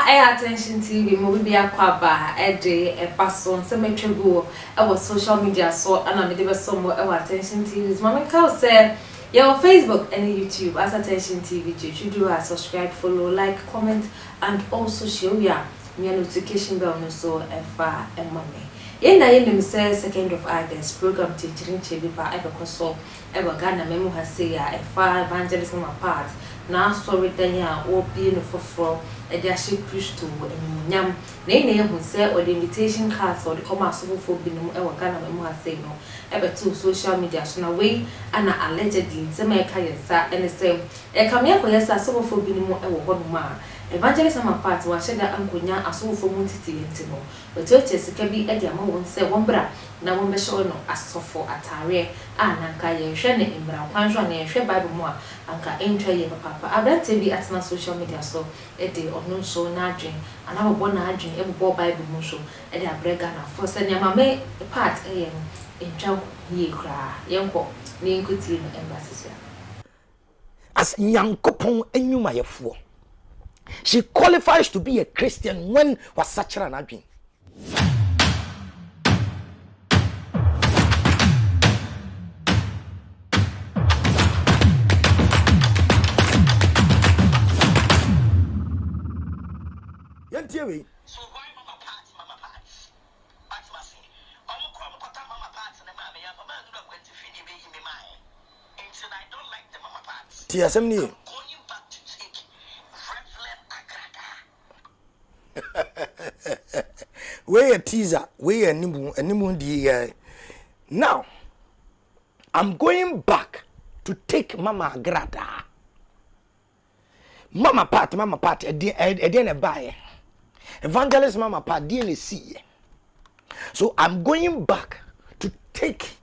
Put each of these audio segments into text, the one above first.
Attention TV, movie be a kwaba, a day, a person, some go, our social media, so and I'm the somewhere our Attention TV. Mama Cow said, your Facebook and YouTube as Attention TV. You should do a subscribe, follow, like, comment, and also share your notification bell so far and mommy. Yen na yen say 2nd of August program teaching chebi pa ebekoso ebe Ghana memo ha say ya efa evangelism apart na sorry dan ya obi no foforo e dia she Christo enyam na yen ehun say o the invitation cards or the come asofo fo binom e Ghana memo ha say no ebe to social media so na we ana allegedly say me ka yesa ene say e kam ya ko yesa asofo fo binom e wo hono ma evangelism apart wa sheda ankonya asofo mu titi enti no otoche sika bi e dia ma won say won bra na won be show no asofo atare ananka ye hwe ne imra kwanhwa na ye hwe bible mu a anka entwa ye papa abrante bi atena social media so e de ono so na adwen ana bo na adwen e bo bible mu so e de abrega na for say nyama me part e ye entwa ye kra ye nko ne nkuti no embassy as nyankopon enwuma yefo. She qualifies to be a Christian when was such an adwin. Yantiwe. So why mama parts? That's my thing. I'm mama parts and mama ya mama do not going to feed me in my mind. And so I don't like the mama parts. Tia semni. We a teaser, we a nimu now I'm going back to take Mama Agradaa. Mama part, a dear buy. Evangelist Mama part, DNC. So I'm going back to take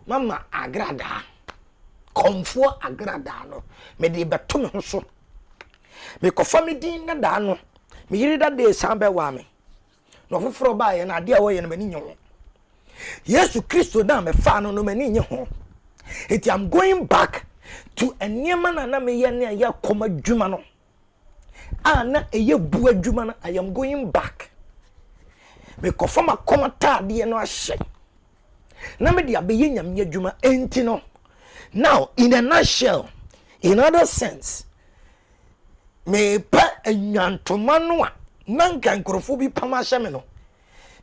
Mama Agradaa. Comfort Agradaa no. Me de betum so. Me ko family na da no. Me yiri that day sambe wa me. No foforo ba ye na ade a wo ye no mani nyo. Yesu Kristo na me fa no mani nye ho. Eti I'm going back to eniema na me ye na ya koma dwuma no. Na eye bu adwuma no. I am going back. Me ko fama koma ta de no ahye. Na me de abeye nyam ye adwuma enti no. Now in a nutshell, in other sense, me pa enyantoma no a nanka nkrofo bi pama hyeme no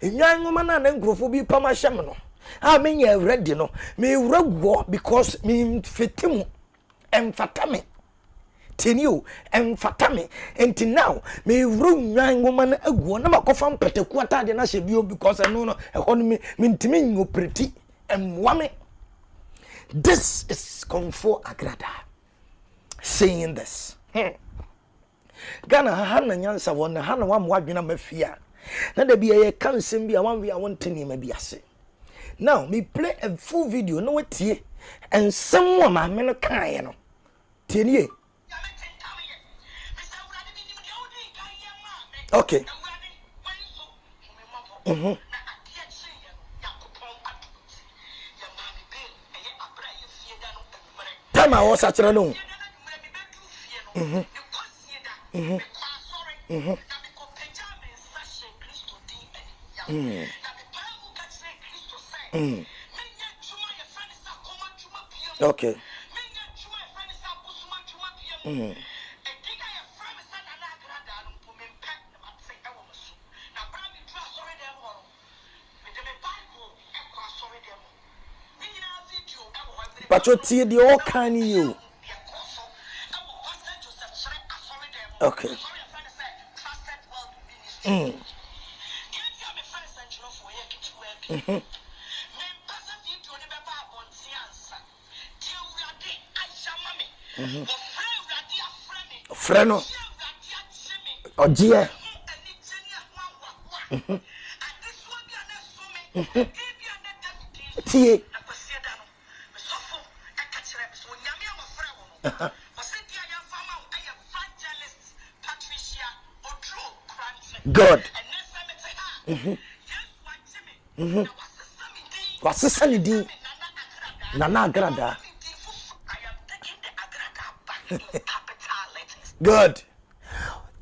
enyanwoma na nkrofo bi pama hyeme no a me nya ready no me wuraguo because me fetimu emfatame tenio emfatame enti now me wuru nyanwoma na aguo na makofa mpataku atade na hye bio because no ehon me ntimi nyopreti emwame. This is Comfort Agradaa saying this. Ghana hana nyansa wona hana wa mwadwena mafia na da bia ye kan sem bia wan we won tani ma bia se. Now me play a full video no watie and some ma me no kan ye no tienie. Okay. Tama wo sa kire no. Okay. But you see the all can you. Okay. Freno. Ojie. Tie. God. Wasesa ni din Nana Agradaa. Good.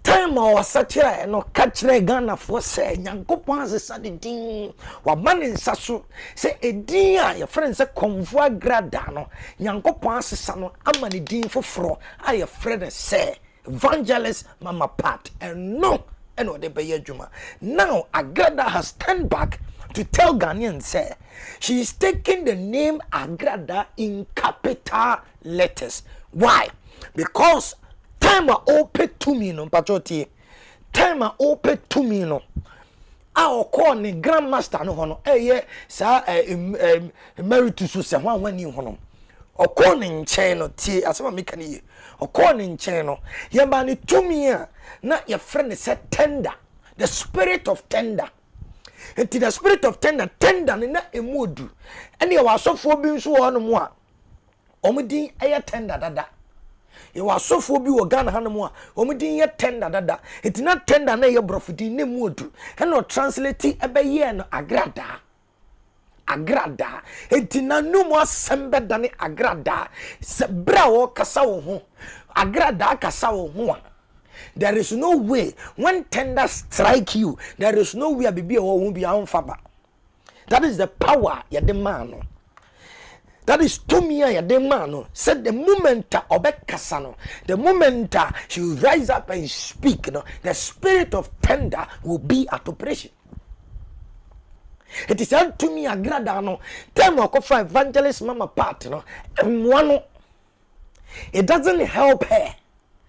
Time ama wasakira no kachire Ghana for say Nyankopon asesa de din wa mane nsa so say edin a your friend say konfo Agradaa no Nyankopon asesa no ama ne din foforo a your friend say evangelist Mama Pat and no and what they be adwuma. Now Agradaa has turned back to tell Ghanaians say she is taking the name Agradaa in capital letters. Why? Because time a open to me no patroti. Time a open to me no. A call ni grandmaster no hono. Ye sa emeritus so one when you hono. O call ni nchen no tie asema meka ni. O call ni nchen no. Ye ba ni to me na your friend said tender. The spirit of tender. And the spirit of tender ni na emudu. And ye wa sofo bi nso hono mo a. Omudin eye tender dada. You was so for be Ghana Hanamwa, Omidin yet tender dada. It's not tender na your brofiti ne mudu. And not translate a bayen Agradaa. Agradaa. It's not no more sembe than Agradaa. Sebrao Kasao ho. Agradaa Kasao ho. There is no way when tender strike you, there is no way baby or won't be on faba. That is the power ya demand. That is Tomia ya demano. Said the moment obekasano, the moment she will rise up and speak, no, the spirit of tender will be at operation. It is said to me Agradaa no, time of evangelist Mama Pat, no, and one. It doesn't help her.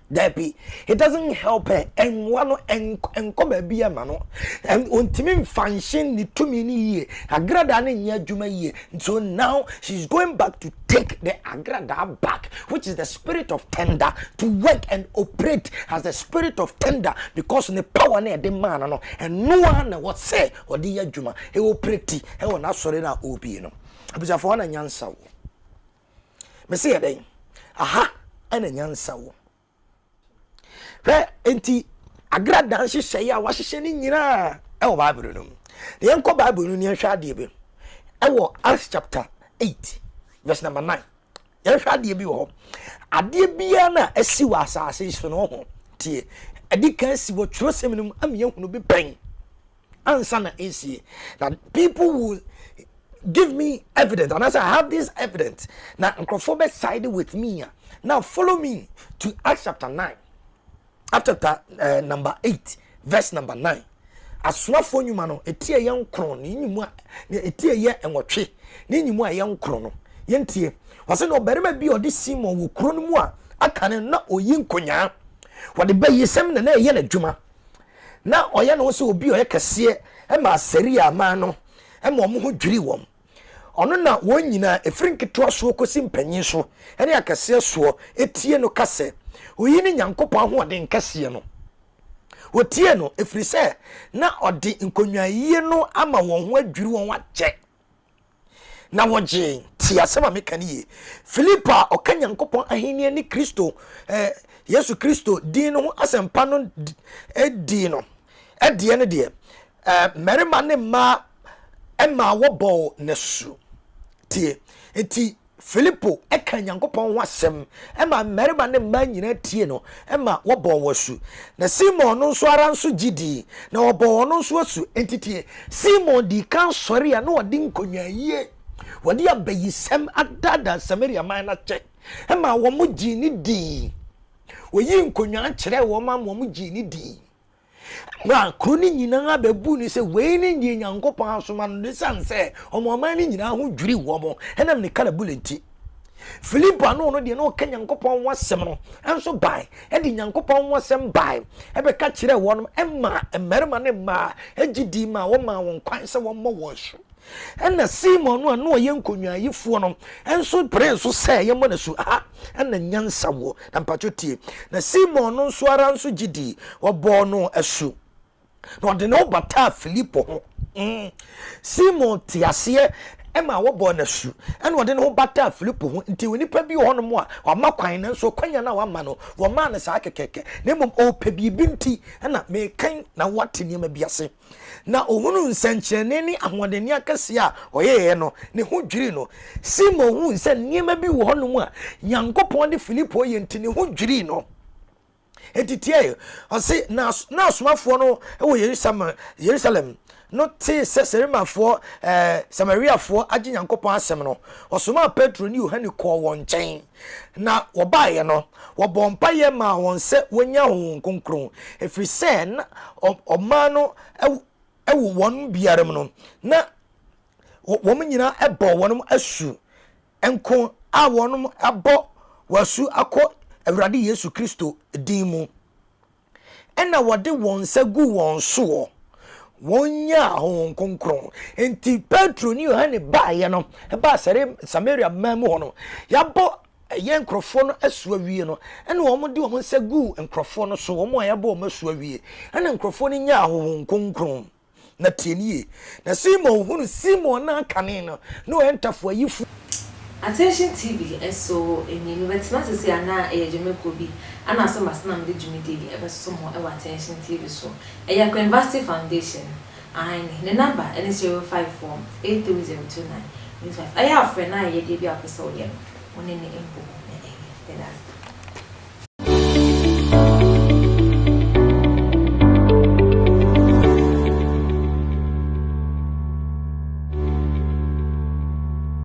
Debbie, it doesn't help her and one and come be a mano and ultimate function the 2 year Agradaa near Juma year. So now she's going back to take the Agradaa back, which is the spirit of tender, to work and operate as the spirit of tender because the power near the man and no one what say or the Juma he will pretty he will not sorry now obi no. Abisa for one nyansa wo. Me say den aha ena nyansa wo. Enti Agradaa hyehyɛ ya wahyehyɛ ni nyina ɛwɔ Bible no. The enko Bible no ni hwɛ ade be. Ɛwɔ Acts chapter 8 verse number 9. Yɛhwɛ ade bi wɔ hɔ. Ade bia na asi wɔ asase so no ho. Tie. Adi kan si wɔ twerɛsɛm no am yɛhunu bi pɛn. Ansa na esi. That people will give me evidence, and as I have this evidence, now nkrofo side with me. Now follow me to Acts chapter 9. After that, number 8, verse number 9. Aswafo nyuma no etie ye nkron ni nyimu etie ye enwotwe ni nyimu a ye nkron no yentie wase no berima bi odi Simon wo kro no mu a aka ne na oyi nkonya wode bayisem na ye na dwuma na oye no so obi oye kese e ma aseri ama no e ma omo ho dwiri wom ono na won nyina efrinketo so kosi mpanyin so ene akase so etie no kase oyi ni Nyankopon ahoden kase no wotie no efrise na odi nkonwaye no ama won ho adwiri won wache na woje ti asema mekanie Philippa oka Nyankopon ahenia ni Kristo Yesu Kristo din no asempa no edi no edie ne de merima ne ma ema wobo nesu tie enti Philippo eka Nyankopon wasem ema merima ne ma nyina tie no ema wobo wasu na Simon no nso ara nso gidi na wobo no nso asu entitie Simon di kan sori ya no wodi nkonwaye wodi abayisem adada Samaria man na che ema wo mu gi ni di woyi nkonwa kire wo ma wo mu gi ni di ma kroni nyina abebu ni se we ni nyi Nyankopon asoma no sanse omoman ni nyina ho dwiri wo mo enam ni kala bulenti Philippa no de no ka Nyankopon wasem no enso bai e di Nyankopon wasem bai e be ka kire wo no emma emerima ne ma egidi ma wo ma won kwan se wo mo wo so ena Simon no no ye nkonwaayifo no enso prince so se ye mo na su aha ena nyansa wo na mpachotie na Simon no nso ara nso gidi wo no asu no de no bata Philippo ho Simon tiase ema wo na su ena de no bata Philippo ho nti wonipa bi ho no mo a wa makwan na nso kwanya na wa ma no wo ma na sa kekeke na mom o pa bi binti ena me kan na wate ni ma biase na ohunu nsankyerene ni ahoɔdeni akase a oyeye no ne ho dwiri no Simon hu nsan niema bi wo hono mu a Nyankopɔn de Philippo ye ntini ho dwiri no entitie o say na asomafo no e Jerusalem no te Ceremϕfo Samariafo agi Nyankopɔn asɛm no osoma Petro ni Yohane kɔ wɔn nkyɛn na wɔbaeɛ no wɔbɔ mpaeɛ ma wɔn sɛ wonya ho konkron efiri sɛ na ɔma no ɛwo wɔn biaram no na wɔn nyina ɛbɔ wɔn asu enko a wɔn abɔ wasu akɔ Awurade Yesu Kristo din mu ɛna wɔde wɔn nsa gu wɔn so wonya ho konkron enti Petro ni Yohane baeɛ no ba Samaria mamu ho no yabɔ nkrofo no asu awie no ɛna wɔn de wɔn nsa gu nkrofo no so wɔn a yabɔ wɔn asu awie ɛna nkrofo no nya ho konkron na tienie na Simon na kane no no entafo ayifu Attention TV so eni but na say ana ejemeko bi ana so masna mde jumide ebeso mo e Attention TV so University Foundation ne number any 054 83029 aya friend na ye dey bi apeso ye one ne empo